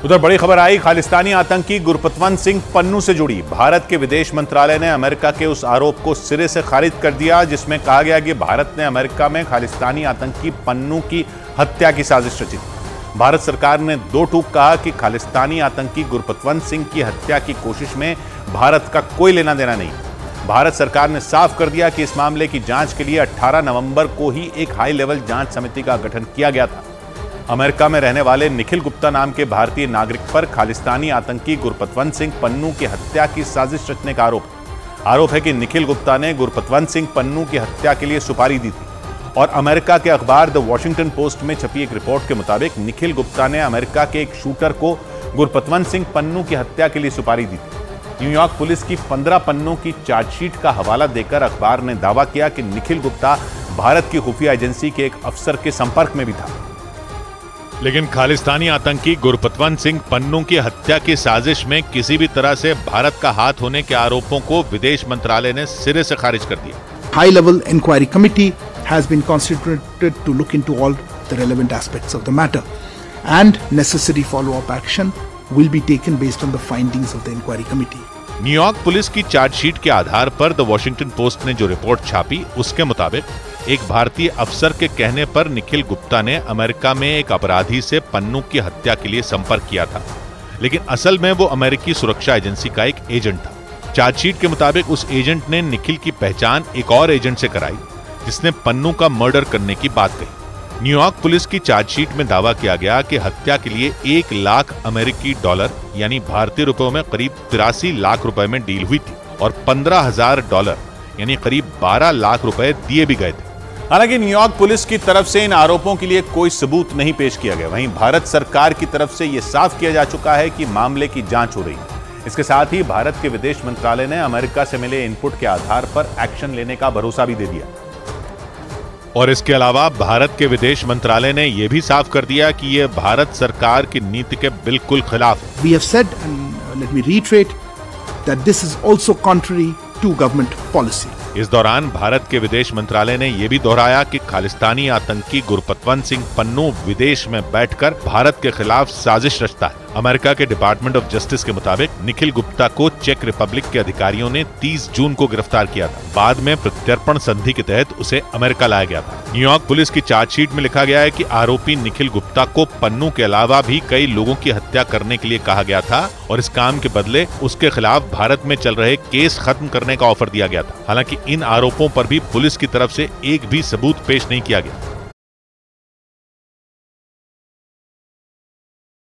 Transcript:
उधर बड़ी खबर आई खालिस्तानी आतंकी गुरपतवंत सिंह पन्नू से जुड़ी। भारत के विदेश मंत्रालय ने अमेरिका के उस आरोप को सिरे से खारिज कर दिया जिसमें कहा गया कि भारत ने अमेरिका में खालिस्तानी आतंकी पन्नू की हत्या की साजिश रची थी। भारत सरकार ने दो टूक कहा कि खालिस्तानी आतंकी गुरपतवंत सिंह की हत्या की कोशिश में भारत का कोई लेना देना नहीं। भारत सरकार ने साफ कर दिया कि इस मामले की जांच के लिए 18 नवंबर को ही एक हाई लेवल जांच समिति का गठन किया गया था। अमेरिका में रहने वाले निखिल गुप्ता नाम के भारतीय नागरिक पर खालिस्तानी आतंकी गुरपतवंत सिंह पन्नू की हत्या की साजिश रचने का आरोप है कि निखिल गुप्ता ने गुरपतवंत सिंह पन्नू की हत्या के लिए सुपारी दी थी। और अमेरिका के अखबार द वॉशिंगटन पोस्ट में छपी एक रिपोर्ट के मुताबिक निखिल गुप्ता ने अमेरिका के एक शूटर को गुरपतवंत सिंह पन्नू की हत्या के लिए सुपारी दी थी। न्यूयॉर्क पुलिस की 15 पन्नों की चार्जशीट का हवाला देकर अखबार ने दावा किया कि निखिल गुप्ता भारत की खुफिया एजेंसी के एक अफसर के संपर्क में भी था। लेकिन खालिस्तानी आतंकी गुरपतवंत सिंह पन्नू की हत्या की साजिश में किसी भी तरह से भारत का हाथ होने के आरोपों को विदेश मंत्रालय ने सिरे से खारिज कर दिया। High level inquiry committee has been constituted to look into all the relevant aspects of the matter and necessary follow-up action will be taken based on the findings of the inquiry committee. New York police की chargesheet के आधार पर the Washington post ने जो report छापी उसके मुताबिक एक भारतीय अफसर के कहने पर निखिल गुप्ता ने अमेरिका में एक अपराधी से पन्नू की हत्या के लिए संपर्क किया था, लेकिन असल में वो अमेरिकी सुरक्षा एजेंसी का एक एजेंट था। चार्जशीट के मुताबिक उस एजेंट ने निखिल की पहचान एक और एजेंट से कराई जिसने पन्नू का मर्डर करने की बात कही। न्यूयॉर्क पुलिस की चार्जशीट में दावा किया गया कि हत्या के लिए 1 लाख अमेरिकी डॉलर यानी भारतीय रुपयों में करीब 83 लाख रुपए में डील हुई थी और 15,000 डॉलर यानी करीब 12 लाख रुपए दिए भी गए थे। हालांकि न्यूयॉर्क पुलिस की तरफ से इन आरोपों के लिए कोई सबूत नहीं पेश किया गया। वहीं भारत सरकार की तरफ से यह साफ किया जा चुका है कि मामले की जांच हो रही है। इसके साथ ही भारत के विदेश मंत्रालय ने अमेरिका से मिले इनपुट के आधार पर एक्शन लेने का भरोसा भी दे दिया। और इसके अलावा भारत के विदेश मंत्रालय ने यह भी साफ कर दिया कि यह भारत सरकार की नीति के बिल्कुल खिलाफ है। We have said, and let me reiterate, that this is also contrary to government policy. इस दौरान भारत के विदेश मंत्रालय ने यह भी दोहराया कि खालिस्तानी आतंकी गुरपतवंत सिंह पन्नू विदेश में बैठकर भारत के खिलाफ साजिश रचता है। अमेरिका के डिपार्टमेंट ऑफ जस्टिस के मुताबिक निखिल गुप्ता को चेक रिपब्लिक के अधिकारियों ने 30 जून को गिरफ्तार किया था। बाद में प्रत्यर्पण संधि के तहत उसे अमेरिका लाया गया था। न्यूयॉर्क पुलिस की चार्जशीट में लिखा गया है कि आरोपी निखिल गुप्ता को पन्नू के अलावा भी कई लोगों की हत्या करने के लिए कहा गया था और इस काम के बदले उसके खिलाफ भारत में चल रहे केस खत्म करने का ऑफर दिया गया था। हालांकि इन आरोपों पर भी पुलिस की तरफ से एक भी सबूत पेश नहीं किया गया।